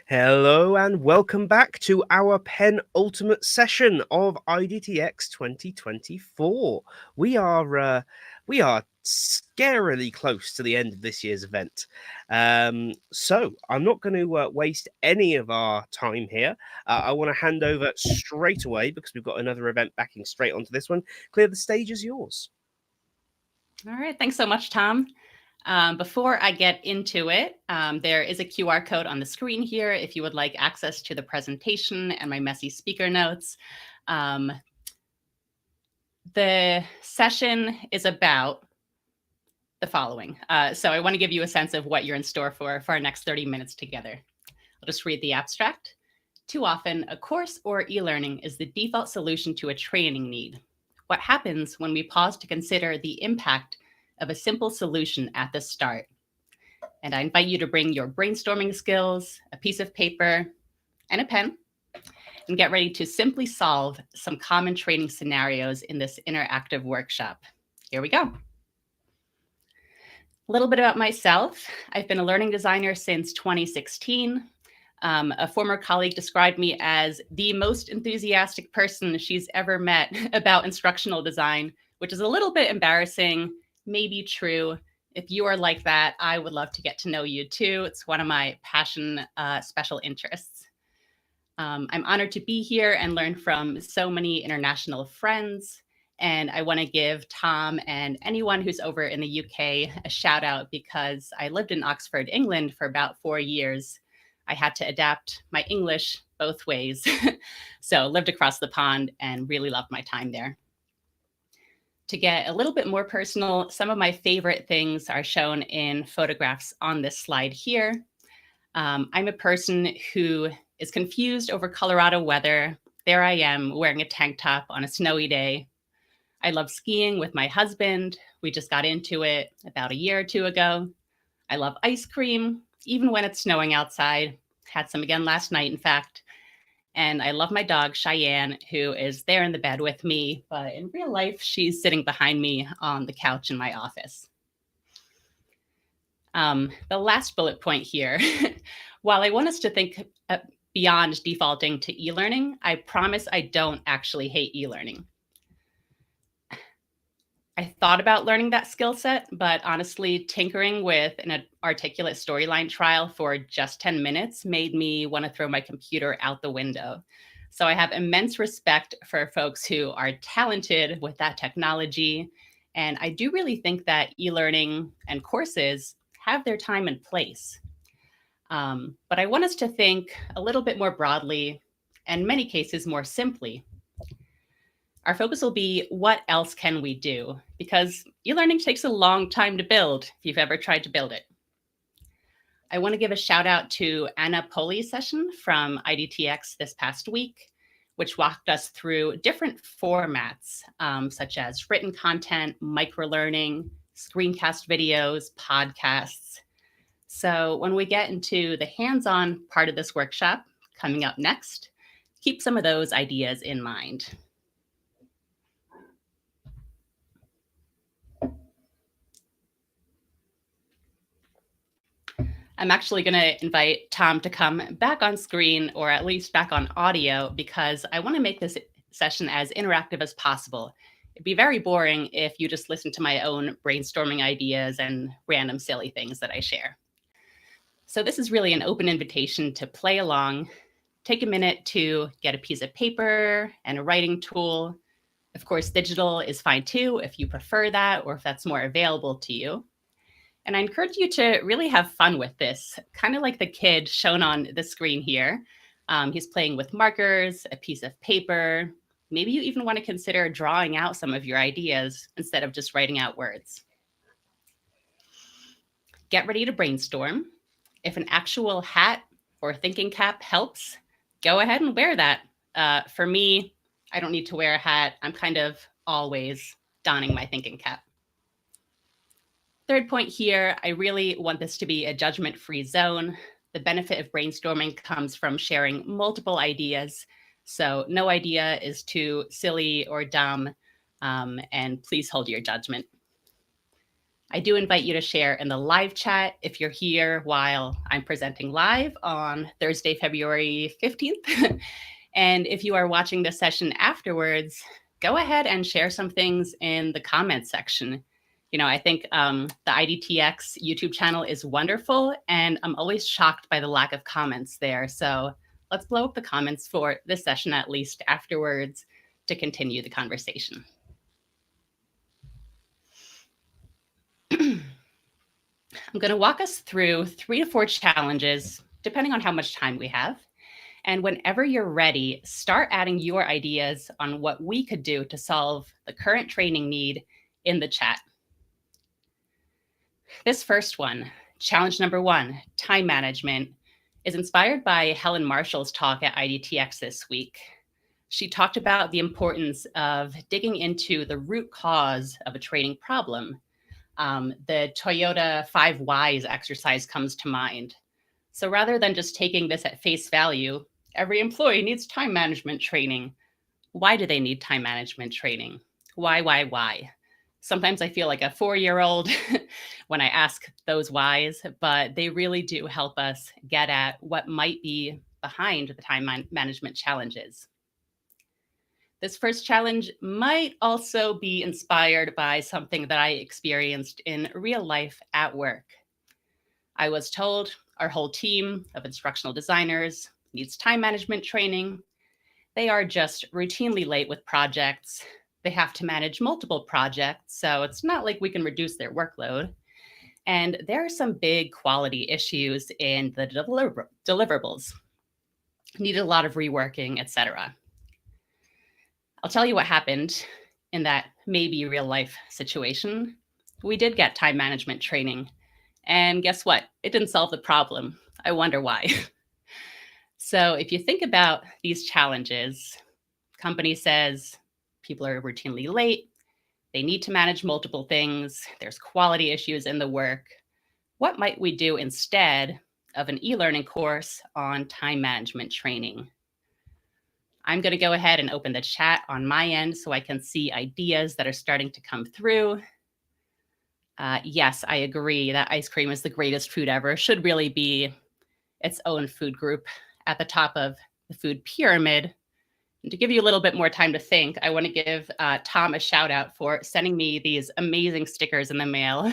Hello and welcome back to our penultimate session of IDTX 2024. We are scarily close to the end of this year's event. So I'm not going to waste any of our time here. I want to hand over straight away because we've got another event backing straight onto this one. Clea, the stage is yours. All right, thanks so much, Tom. Before I get into it, there is a QR code on the screen here if you would like access to the presentation and my messy speaker notes. The session is about the following. So I want to give you a sense of what you're in store for our next 30 minutes together. I'll just read the abstract. Too often, a course or e-learning is the default solution to a training need. What happens when we pause to consider the impact of a simple solution at the start? And I invite you to bring your brainstorming skills, a piece of paper, and a pen, and get ready to simply solve some common training scenarios in this interactive workshop. Here we go. A little bit about myself. I've been a learning designer since 2016. A former colleague described me as the most enthusiastic person she's ever met about instructional design, which is a little bit embarrassing, maybe true. If you are like that, I would love to get to know you too. It's one of my passion special interests. I'm honored to be here and learn from so many international friends. And I want to give Tom and anyone who's over in the UK a shout out because I lived in Oxford, England for about 4 years. I had to adapt my English both ways. So lived across the pond and really loved my time there. To get a little bit more personal, some of my favorite things are shown in photographs on this slide here. I'm a person who is confused over Colorado weather. There I am wearing a tank top on a snowy day. I love skiing with my husband. We just got into it about a year or two ago. I love ice cream, even when it's snowing outside. Had some again last night, in fact. And I love my dog, Cheyenne, who is there in the bed with me. But in real life, she's sitting behind me on the couch in my office. The last bullet point here, while I want us to think beyond defaulting to e-learning, I promise I don't actually hate e-learning. I thought about learning that skill set, but honestly, tinkering with an articulate storyline trial for just 10 minutes made me want to throw my computer out the window. So I have immense respect for folks who are talented with that technology. And I do really think that e-learning and courses have their time and place. But I want us to think a little bit more broadly, and in many cases more simply. Our focus will be what else can we do? Because e-learning takes a long time to build if you've ever tried to build it. I want to give a shout out to Anna Poli's session from IDTX this past week, which walked us through different formats, such as written content, microlearning, screencast videos, podcasts. So when we get into the hands-on part of this workshop coming up next, keep some of those ideas in mind. I'm actually going to invite Tom to come back on screen, or at least back on audio, because I want to make this session as interactive as possible. It'd be very boring if you just listen to my own brainstorming ideas and random silly things that I share. So this is really an open invitation to play along. Take a minute to get a piece of paper and a writing tool. Of course, digital is fine too, if you prefer that, or if that's more available to you. And I encourage you to really have fun with this, kind of like the kid shown on the screen here. He's playing with markers, a piece of paper. Maybe you even want to consider drawing out some of your ideas instead of just writing out words. Get ready to brainstorm. If an actual hat or thinking cap helps, go ahead and wear that. For me, I don't need to wear a hat. I'm kind of always donning my thinking cap. Third point here, I really want this to be a judgment-free zone. The benefit of brainstorming comes from sharing multiple ideas. So no idea is too silly or dumb, and please hold your judgment. I do invite you to share in the live chat if you're here while I'm presenting live on Thursday, February 15th. And if you are watching this session afterwards, go ahead and share some things in the comments section. I think the IDTX YouTube channel is wonderful, and I'm always shocked by the lack of comments there. So let's blow up the comments for this session at least afterwards to continue the conversation. I'm going to walk us through 3 to 4 challenges, depending on how much time we have. And whenever you're ready, start adding your ideas on what we could do to solve the current training need in the chat. This first one, challenge number 1, time management, is inspired by Helen Marshall's talk at IDTX this week. She talked about the importance of digging into the root cause of a training problem. The Toyota 5 Whys exercise comes to mind. So rather than just taking this at face value, every employee needs time management training. Why do they need time management training? Why? Sometimes I feel like a 4-year-old when I ask those whys, but they really do help us get at what might be behind the time management challenges. This first challenge might also be inspired by something that I experienced in real life at work. I was told our whole team of instructional designers needs time management training. They are just routinely late with projects. They have to manage multiple projects, so it's not like we can reduce their workload. And there are some big quality issues in the deliverables. Needed a lot of reworking, etc. I'll tell you what happened in that maybe real life situation. We did get time management training. And guess what? It didn't solve the problem. I wonder why. So if you think about these challenges, company says people are routinely late. They need to manage multiple things. There's quality issues in the work. What might we do instead of an e-learning course on time management training? I'm going to go ahead and open the chat on my end so I can see ideas that are starting to come through. Yes, I agree that ice cream is the greatest food ever. Should really be its own food group at the top of the food pyramid. And to give you a little bit more time to think, I want to give Tom a shout out for sending me these amazing stickers in the mail.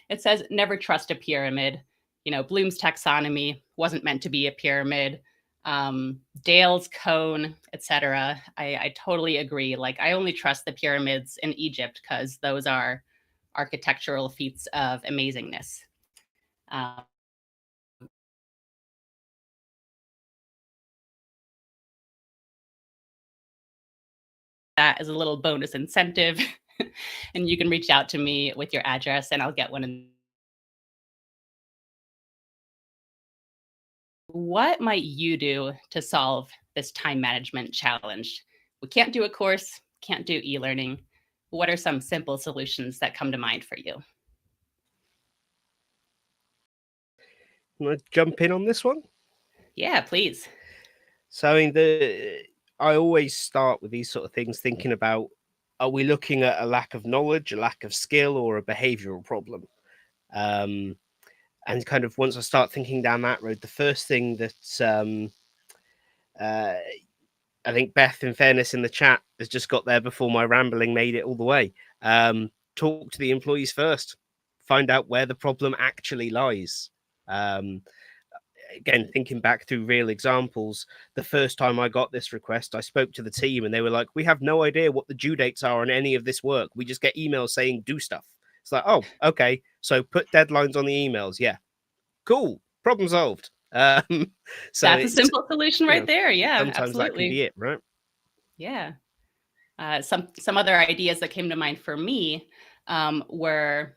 It says, never trust a pyramid. Bloom's taxonomy wasn't meant to be a pyramid. Dale's cone, etc. I totally agree. Like, I only trust the pyramids in Egypt because those are architectural feats of amazingness. That is a little bonus incentive. And you can reach out to me with your address and I'll get one. What might you do to solve this time management challenge? We can't do a course, can't do e-learning. What are some simple solutions that come to mind for you? Want to jump in on this one? Yeah, please. So I always start with these sort of things thinking about, are we looking at a lack of knowledge, a lack of skill, or a behavioral problem? And kind of once I start thinking down that road, the first thing that I think Beth, in fairness, in the chat, has just got there before my rambling made it all the way. Talk to the employees first. Find out where the problem actually lies. Again, thinking back through real examples, the first time I got this request, I spoke to the team and they were like, we have no idea what the due dates are on any of this work. We just get emails saying do stuff. It's like, oh, okay. So put deadlines on the emails. Yeah. Cool. Problem solved. So that's a simple solution right there. Yeah, sometimes absolutely. that can be it, right? Yeah. Some other ideas that came to mind for me were,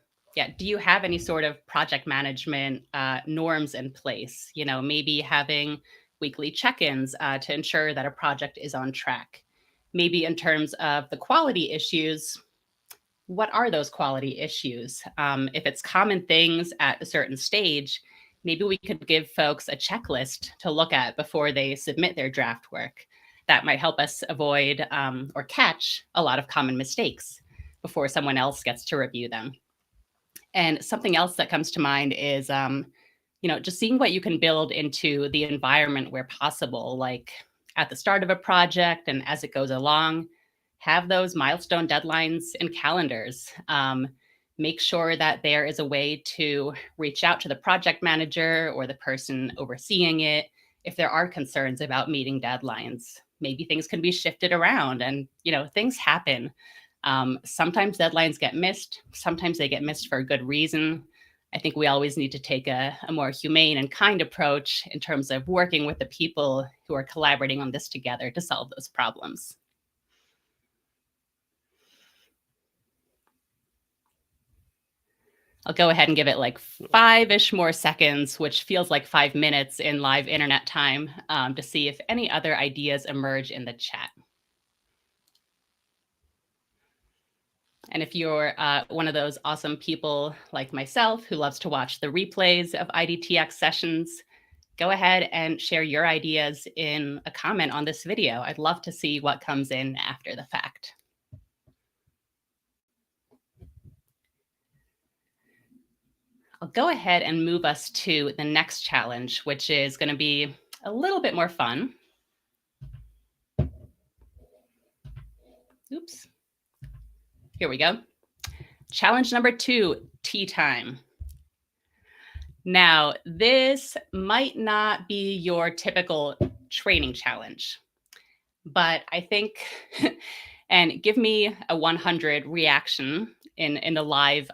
do you have any sort of project management norms in place? Maybe having weekly check-ins to ensure that a project is on track. Maybe in terms of the quality issues, what are those quality issues? If it's common things at a certain stage, maybe we could give folks a checklist to look at before they submit their draft work. That might help us avoid or catch a lot of common mistakes before someone else gets to review them. And something else that comes to mind is, just seeing what you can build into the environment where possible, like at the start of a project and as it goes along, have those milestone deadlines and calendars. Make sure that there is a way to reach out to the project manager or the person overseeing it if there are concerns about meeting deadlines. Maybe things can be shifted around and, things happen. Sometimes deadlines get missed. Sometimes they get missed for a good reason. I think we always need to take a more humane and kind approach in terms of working with the people who are collaborating on this together to solve those problems. I'll go ahead and give it like 5-ish more seconds, which feels like 5 minutes in live internet time, to see if any other ideas emerge in the chat. And if you're one of those awesome people like myself who loves to watch the replays of IDTX sessions, go ahead and share your ideas in a comment on this video. I'd love to see what comes in after the fact. I'll go ahead and move us to the next challenge, which is going to be a little bit more fun. Oops. Here we go. Challenge number 2, tea time. Now, this might not be your typical training challenge, but I think, and give me a 100 reaction in the live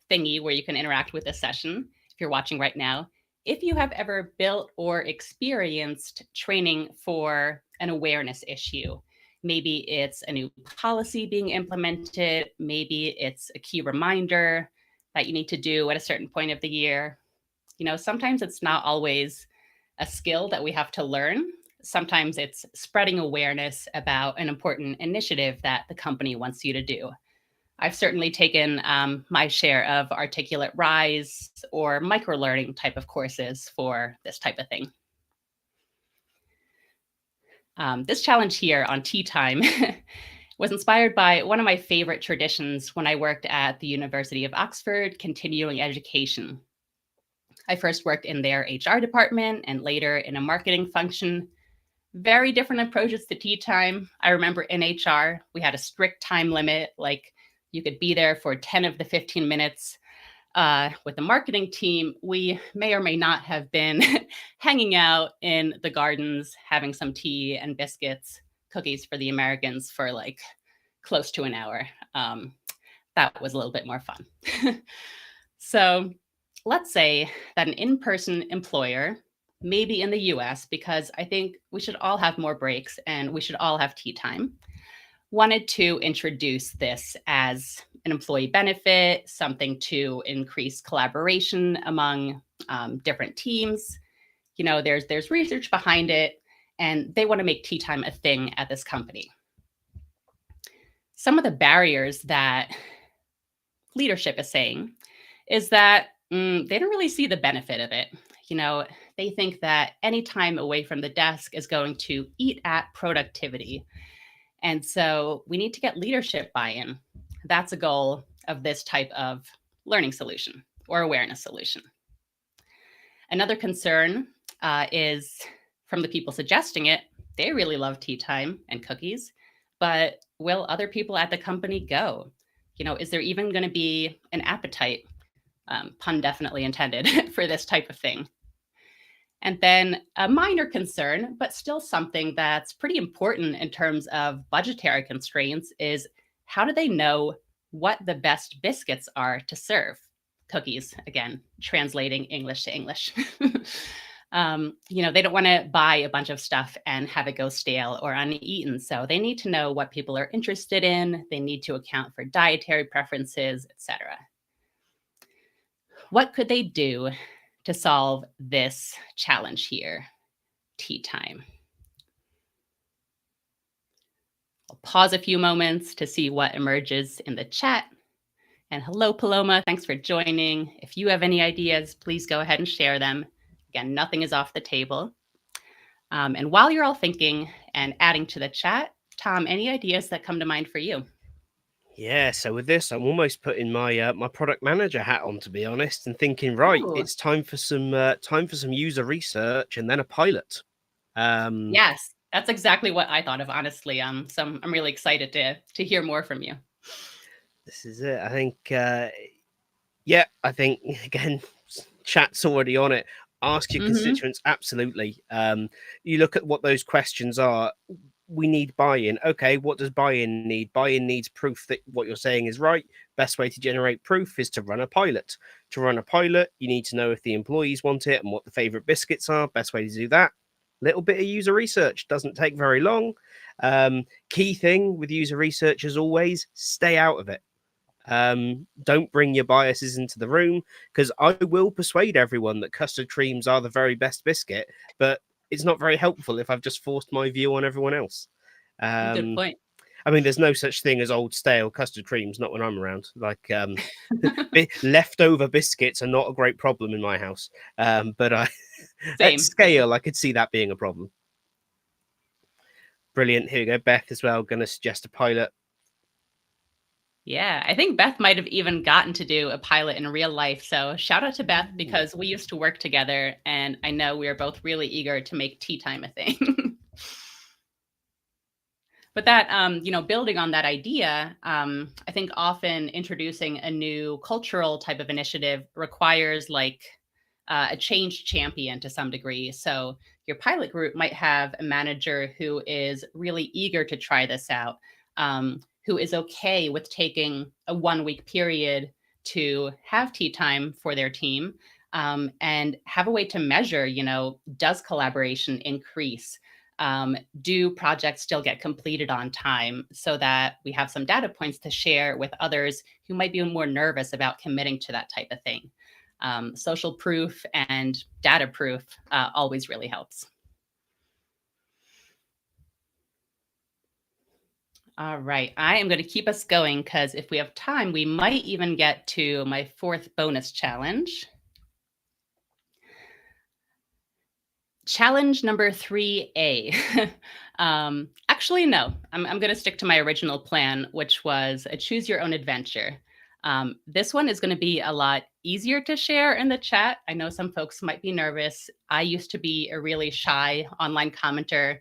thingy where you can interact with the session if you're watching right now. If you have ever built or experienced training for an awareness issue, maybe it's a new policy being implemented, maybe it's a key reminder that you need to do at a certain point of the year. Sometimes it's not always a skill that we have to learn. Sometimes it's spreading awareness about an important initiative that the company wants you to do. I've certainly taken my share of Articulate Rise or microlearning type of courses for this type of thing. This challenge here on tea time was inspired by one of my favorite traditions when I worked at the University of Oxford continuing education. I first worked in their HR department and later in a marketing function. Very different approaches to tea time. I remember in HR, we had a strict time limit, like you could be there for 10 of the 15 minutes. With the marketing team, we may or may not have been hanging out in the gardens, having some tea and biscuits, cookies for the Americans for like close to an hour. That was a little bit more fun. So let's say that an in-person employer, maybe in the US, because I think we should all have more breaks and we should all have tea time, wanted to introduce this as an employee benefit, something to increase collaboration among different teams. There's research behind it, and they want to make tea time a thing at this company. Some of the barriers that leadership is saying is that they don't really see the benefit of it. They think that any time away from the desk is going to eat at productivity. And so we need to get leadership buy-in. That's a goal of this type of learning solution or awareness solution. Another concern is from the people suggesting it, they really love tea time and cookies, but will other people at the company go? Is there even going to be an appetite, pun definitely intended, for this type of thing? And then a minor concern, but still something that's pretty important in terms of budgetary constraints, is how do they know what the best biscuits are to serve? Cookies, again, translating English to English. They don't want to buy a bunch of stuff and have it go stale or uneaten. So they need to know what people are interested in. They need to account for dietary preferences, etc. What could they do to solve this challenge here? Tea time. I'll pause a few moments to see what emerges in the chat. And hello, Paloma. Thanks for joining. If you have any ideas, please go ahead and share them. Again, nothing is off the table. And while you're all thinking and adding to the chat, Tom, any ideas that come to mind for you? Yeah, so with this, I'm almost putting my my product manager hat on, to be honest, and thinking, right, Ooh, it's time for some user research and then a pilot. Um, yes, that's exactly what I thought of, honestly. So I'm really excited to hear more from you. this is it. I think, yeah, I think again, chat's already on it. Ask your Hmm. constituents, absolutely. You look at what those questions are. We need buy-in. Okay, what does buy-in need? Buy-in needs proof that what you're saying is right. Best way to generate proof is to run a pilot. To run a pilot, you need to know if the employees want it and what the favorite biscuits are. Best way to do that. Little bit of user research doesn't take very long. Key thing with user research is always stay out of it. Don't bring your biases into the room, because I will persuade everyone that custard creams are the very best biscuit, but it's not very helpful if I've just forced my view on everyone else. Good Um, point. I mean, there's no such thing as old stale custard creams, not when I'm around. Like leftover biscuits are not a great problem in my house, but I, at Same. scale, I could see that being a problem. Brilliant. Here we go. Beth as well. Going to suggest a pilot. Yeah, I think Beth might have even gotten to do a pilot in real life. So shout out to Beth Ooh. because we used to work together and I know we are both really eager to make tea time a thing. But that, building on that idea, I think often introducing a new cultural type of initiative requires like a change champion to some degree. So your pilot group might have a manager who is really eager to try this out, who is okay with taking a 1 week period to have tea time for their team, and have a way to measure, does collaboration increase? Do projects still get completed on time so that we have some data points to share with others who might be more nervous about committing to that type of thing? Social proof and data proof always really helps. All right, I am going to keep us going because if we have time, we might even get to my fourth bonus challenge. Challenge number 3A. Actually, no, I'm going to stick to my original plan, which was a choose your own adventure. This one is going to be a lot easier to share in the chat. I know some folks might be nervous. I used to be a really shy online commenter,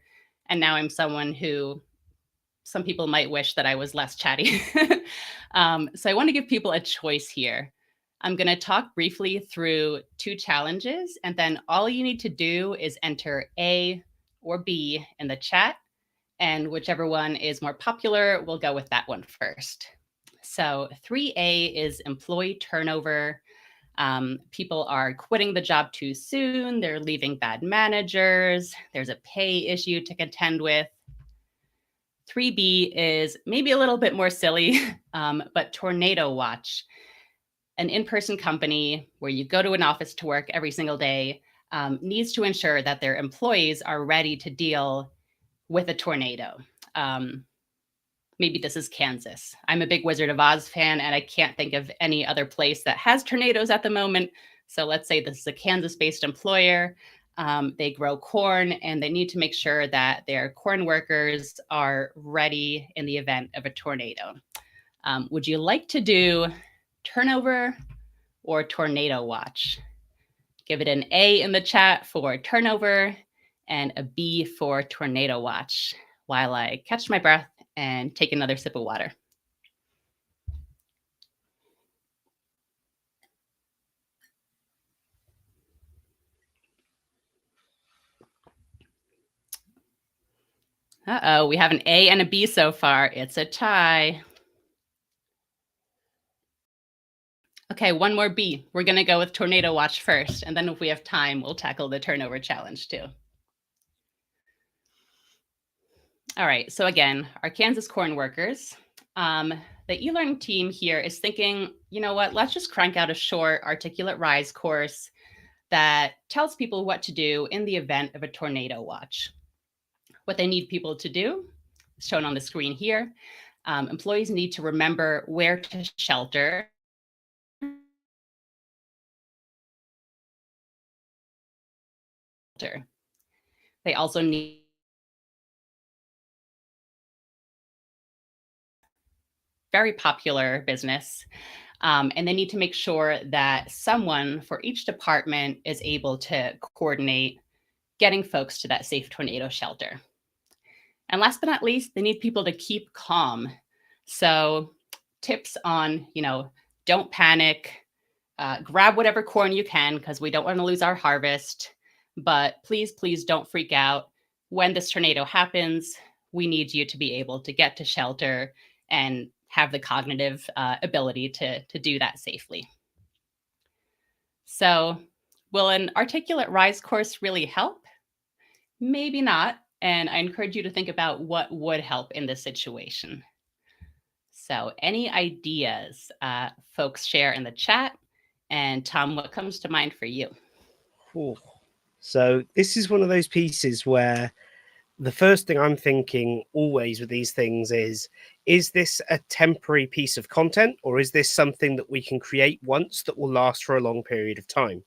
and now I'm someone who some people might wish that I was less chatty. So I want to give people a choice here. I'm going to talk briefly through two challenges, and then all you need to do is enter A or B in the chat, and whichever one is more popular, we'll go with that one first. So 3A is employee turnover. People are quitting the job too soon. They're leaving bad managers. There's a pay issue to contend with. 3B is maybe a little bit more silly, but Tornado Watch, an in-person company where you go to an office to work every single day, needs to ensure that their employees are ready to deal with a tornado. Um, Maybe this is Kansas. I'm a big Wizard of Oz fan, and I can't think of any other place that has tornadoes at the moment. So let's say this is a Kansas-based employer. They grow corn, and they need to make sure that their corn workers are ready in the event of a tornado. Would you like to do turnover or tornado watch? Give it an A in the chat for turnover and a B for tornado watch while I catch my breath and take another sip of water. Uh-oh, we have an A and a B so far. It's a tie. Okay, one more B. We're going to go with tornado watch first, and then if we have time, we'll tackle the turnover challenge too. All right, so again, our Kansas corn workers. The eLearning team here is thinking, you know what, let's just crank out a short articulate rise course that tells people what to do in the event of a tornado watch. What they need people to do is shown on the screen here. Employees need to remember where to shelter. They also need very popular business. And they need to make sure that someone for each department is able to coordinate getting folks to that safe tornado shelter. And last but not least, they need people to keep calm. So tips on, don't panic, grab whatever corn you can because we don't want to lose our harvest. But please, please don't freak out. When this tornado happens, we need you to be able to get to shelter and have the cognitive ability to do that safely. So will an articulate rise course really help? Maybe not. And I encourage you to think about what would help in this situation. So any ideas folks share in the chat? And Tom, what comes to mind for you? Cool. So this is one of those pieces where the first thing I'm thinking always with these things is this a temporary piece of content, or is this something that we can create once that will last for a long period of time?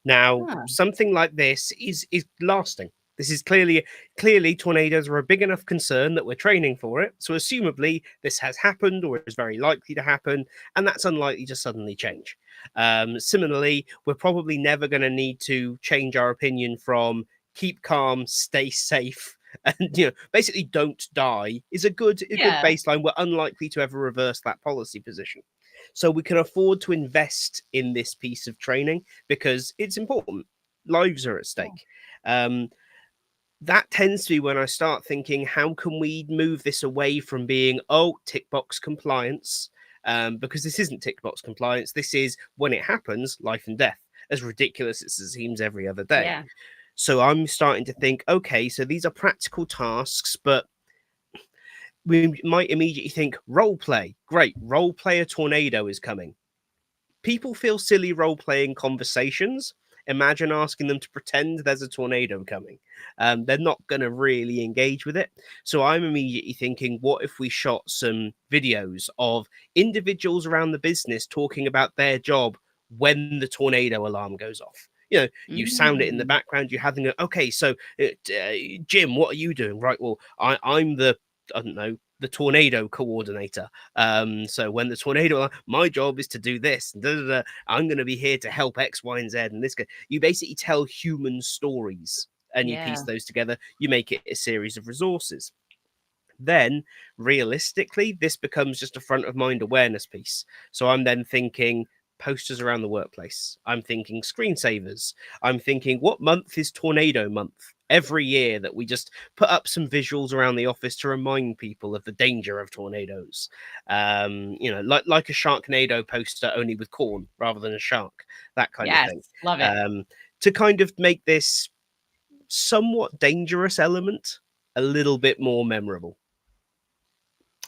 Now, something like this is lasting. This is clearly tornadoes are a big enough concern that we're training for it. So assumably this has happened or is very likely to happen, and that's unlikely to suddenly change. Similarly, we're probably never going to need to change our opinion from keep calm, stay safe, and basically don't die is a good baseline. We're unlikely to ever reverse that policy position. So we can afford to invest in this piece of training because it's important. Lives are at stake. That tends to be when I start thinking, how can we move this away from being, tick box compliance? Because this isn't tick box compliance. This is, when it happens, life and death, as ridiculous as it seems every other day. Yeah. So I'm starting to think, okay, so these are practical tasks, but we might immediately think role play. Great, role play a tornado is coming. People feel silly role playing conversations. Imagine asking them to pretend there's a tornado coming. They're not going to really engage with it. So I'm immediately thinking, what if we shot some videos of individuals around the business talking about their job when the tornado alarm goes off? You sound it in the background. You're having okay, so Jim, what are you doing? Right, well, I'm the, I don't know, the tornado coordinator. So when the tornado, my job is to do this. I'm going to be here to help X, Y, and Z. And this, you basically tell human stories and you piece those together. You make it a series of resources. Then realistically, this becomes just a front of mind awareness piece. So I'm then thinking posters around the workplace. I'm thinking screensavers. I'm thinking, what month is tornado month? Every year that we just put up some visuals around the office to remind people of the danger of tornadoes. Like a Sharknado poster, only with corn rather than a shark, that kind of thing. Love it. To kind of make this somewhat dangerous element a little bit more memorable.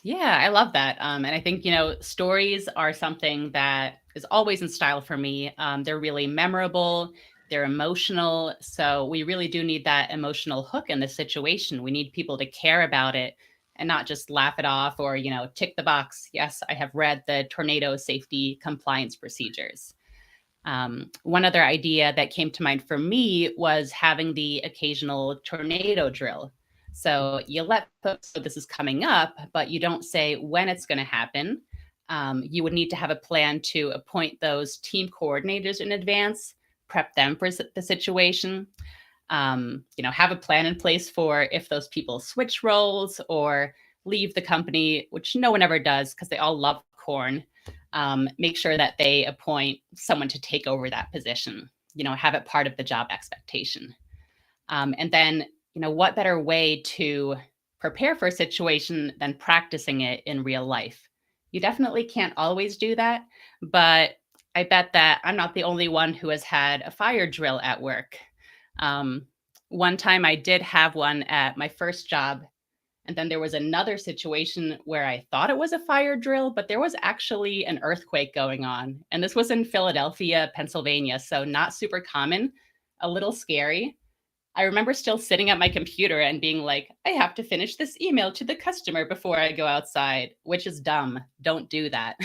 Yeah, I love that. And I think, stories are something that is always in style for me. They're really memorable. They're emotional. So we really do need that emotional hook in this situation. We need people to care about it and not just laugh it off or, tick the box. Yes, I have read the tornado safety compliance procedures. One other idea that came to mind for me was having the occasional tornado drill. So you let folks know this is coming up, but you don't say when it's going to happen. You would need to have a plan to appoint those team coordinators in advance, prep them for the situation, have a plan in place for if those people switch roles or leave the company, which no one ever does because they all love corn. Make sure that they appoint someone to take over that position, have it part of the job expectation. And then, what better way to prepare for a situation than practicing it in real life? You definitely can't always do that, but I bet that I'm not the only one who has had a fire drill at work. One time I did have one at my first job. And then there was another situation where I thought it was a fire drill, but there was actually an earthquake going on. And this was in Philadelphia, Pennsylvania. So not super common, a little scary. I remember still sitting at my computer and being like, I have to finish this email to the customer before I go outside, which is dumb. Don't do that.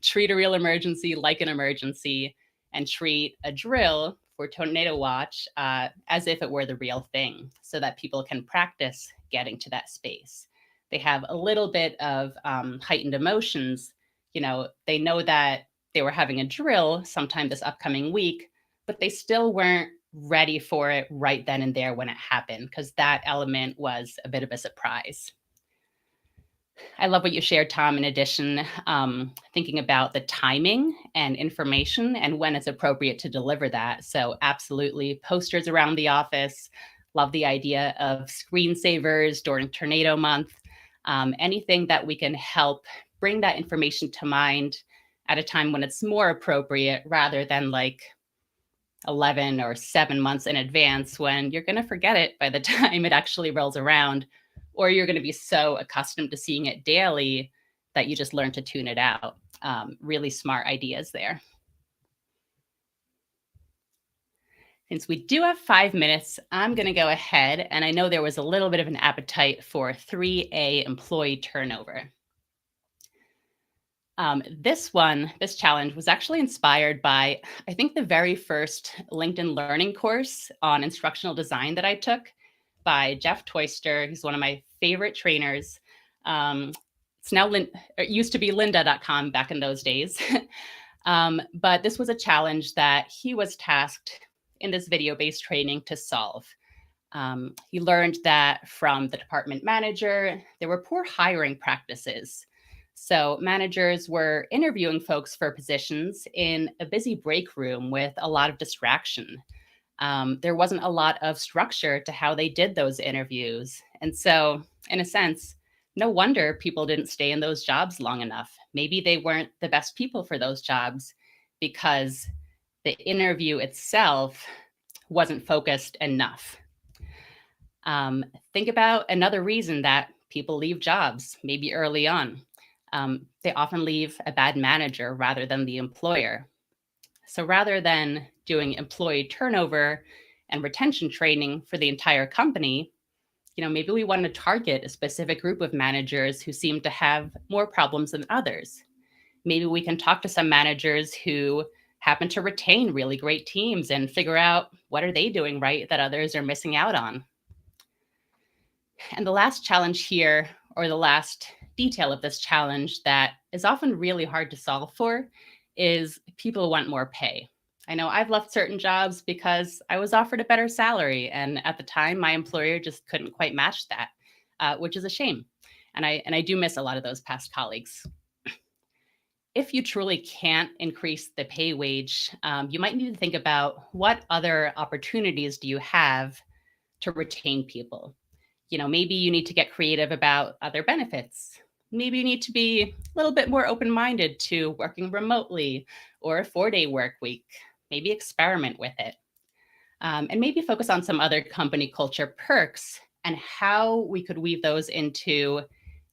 Treat a real emergency like an emergency and treat a drill for Tornado Watch as if it were the real thing so that people can practice getting to that space. they have a little bit of heightened emotions. They know that they were having a drill sometime this upcoming week, but they still weren't ready for it right then and there when it happened, because that element was a bit of a surprise. I love what you shared, Tom, in addition, thinking about the timing and information and when it's appropriate to deliver that. So absolutely, posters around the office. Love the idea of screensavers during tornado month. Anything that we can help bring that information to mind at a time when it's more appropriate, rather than like 11 or 7 months in advance, when you're going to forget it by the time it actually rolls around, or you're going to be so accustomed to seeing it daily that you just learn to tune it out. Really smart ideas there. Since we do have 5 minutes, I'm going to go ahead, and I know there was a little bit of an appetite for 3A employee turnover. This challenge was actually inspired by, I think, the very first LinkedIn Learning course on instructional design that I took by Jeff Toyster. He's one of my favorite trainers. It's now it used to be lynda.com back in those days. But this was a challenge that he was tasked in this video-based training to solve. He learned that from the department manager, there were poor hiring practices. So managers were interviewing folks for positions in a busy break room with a lot of distraction. There wasn't a lot of structure to how they did those interviews. And so, in a sense, no wonder people didn't stay in those jobs long enough. Maybe they weren't the best people for those jobs because the interview itself wasn't focused enough. Think about another reason that people leave jobs, maybe early on. They often leave a bad manager rather than the employer. So rather than doing employee turnover and retention training for the entire company, maybe we want to target a specific group of managers who seem to have more problems than others. Maybe we can talk to some managers who happen to retain really great teams and figure out what are they doing right that others are missing out on. And the last challenge here, or the last detail of this challenge that is often really hard to solve for, is people want more pay. I know I've left certain jobs because I was offered a better salary, and at the time my employer just couldn't quite match that, which is a shame. And I do miss a lot of those past colleagues. If you truly can't increase the pay wage, you might need to think about what other opportunities do you have to retain people. Maybe you need to get creative about other benefits. Maybe you need to be a little bit more open-minded to working remotely or a 4-day work week. Maybe experiment with it. And maybe focus on some other company culture perks and how we could weave those into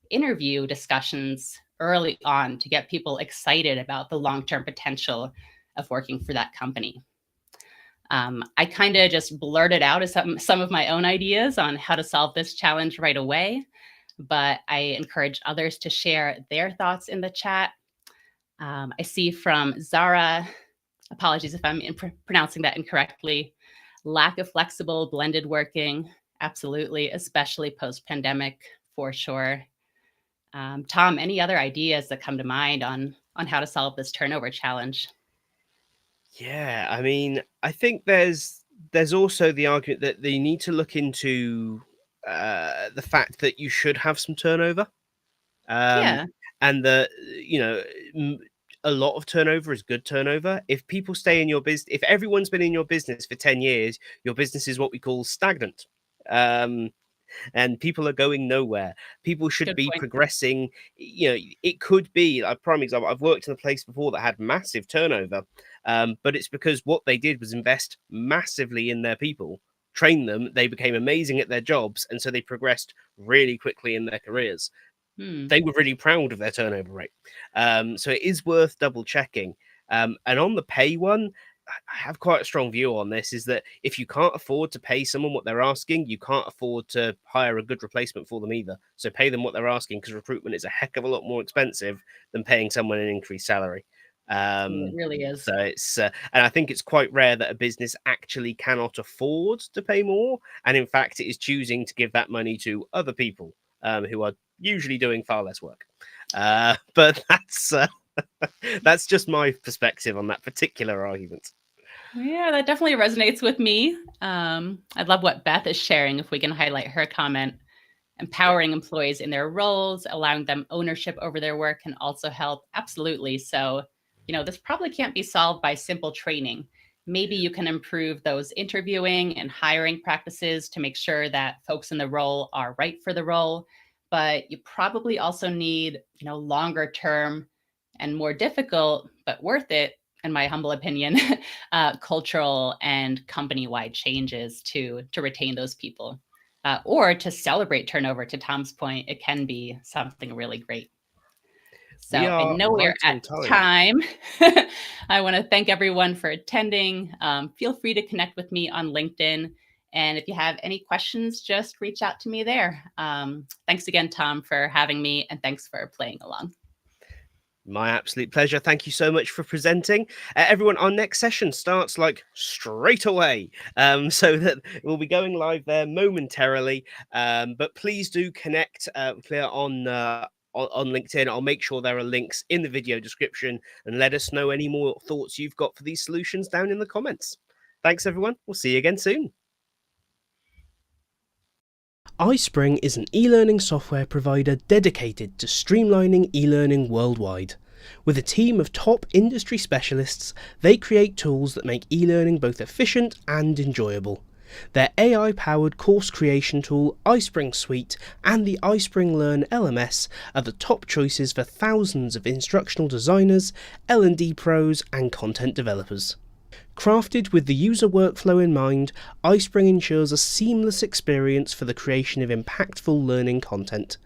interview discussions early on to get people excited about the long-term potential of working for that company. I kind of just blurted out some of my own ideas on how to solve this challenge right away, but I encourage others to share their thoughts in the chat. I see from Zara, apologies if I'm pronouncing that incorrectly, lack of flexible blended working, absolutely, especially post-pandemic, for sure. Tom, any other ideas that come to mind on how to solve this turnover challenge? Yeah, I mean, I think there's also the argument that they need to look into the fact that you should have some turnover, um, Yeah, and that a lot of turnover is good turnover. If people stay in your business, if everyone's been in your business for 10 years, your business is what we call stagnant. And people are going nowhere. People should good be point. progressing. It could be a prime example. I've worked in a place before that had massive turnover, but it's because what they did was invest massively in their people, train them. They became amazing at their jobs, and so they progressed really quickly in their careers. They were really proud of their turnover rate. So it is worth double checking. And on the pay one, I have quite a strong view on this, is that if you can't afford to pay someone what they're asking, you can't afford to hire a good replacement for them either. So pay them what they're asking, because recruitment is a heck of a lot more expensive than paying someone an increased salary. It really is. So it's, and I think it's quite rare that a business actually cannot afford to pay more. And in fact, it is choosing to give that money to other people who are usually doing far less work. But that's just my perspective on that particular argument. Yeah, that definitely resonates with me. I love what Beth is sharing. If we can highlight her comment, empowering employees in their roles, allowing them ownership over their work can also help. Absolutely. So, this probably can't be solved by simple training. Maybe you can improve those interviewing and hiring practices to make sure that folks in the role are right for the role. But you probably also need, longer term and more difficult, but worth it, in my humble opinion, cultural and company-wide changes to retain those people. Or to celebrate turnover, to Tom's point, it can be something really great. So We I are know we're right at on time. I want to thank everyone for attending. Feel free to connect with me on LinkedIn. And if you have any questions, just reach out to me there. Thanks again, Tom, for having me, and thanks for playing along. My absolute pleasure. Thank you so much for presenting. Everyone, our next session starts like straight away. So that we'll be going live there momentarily. But please do connect Clea on LinkedIn. I'll make sure there are links in the video description, and let us know any more thoughts you've got for these solutions down in the comments. Thanks, everyone. We'll see you again soon. iSpring is an e-learning software provider dedicated to streamlining e-learning worldwide. With a team of top industry specialists, they create tools that make e-learning both efficient and enjoyable. Their AI-powered course creation tool, iSpring Suite, and the iSpring Learn LMS are the top choices for thousands of instructional designers, L&D pros, and content developers. Crafted with the user workflow in mind, iSpring ensures a seamless experience for the creation of impactful learning content.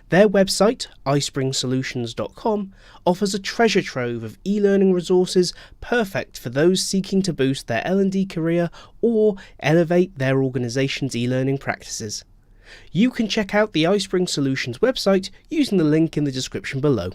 Their website, iSpringSolutions.com, offers a treasure trove of e-learning resources perfect for those seeking to boost their L&D career or elevate their organization's e-learning practices. You can check out the iSpring Solutions website using the link in the description below.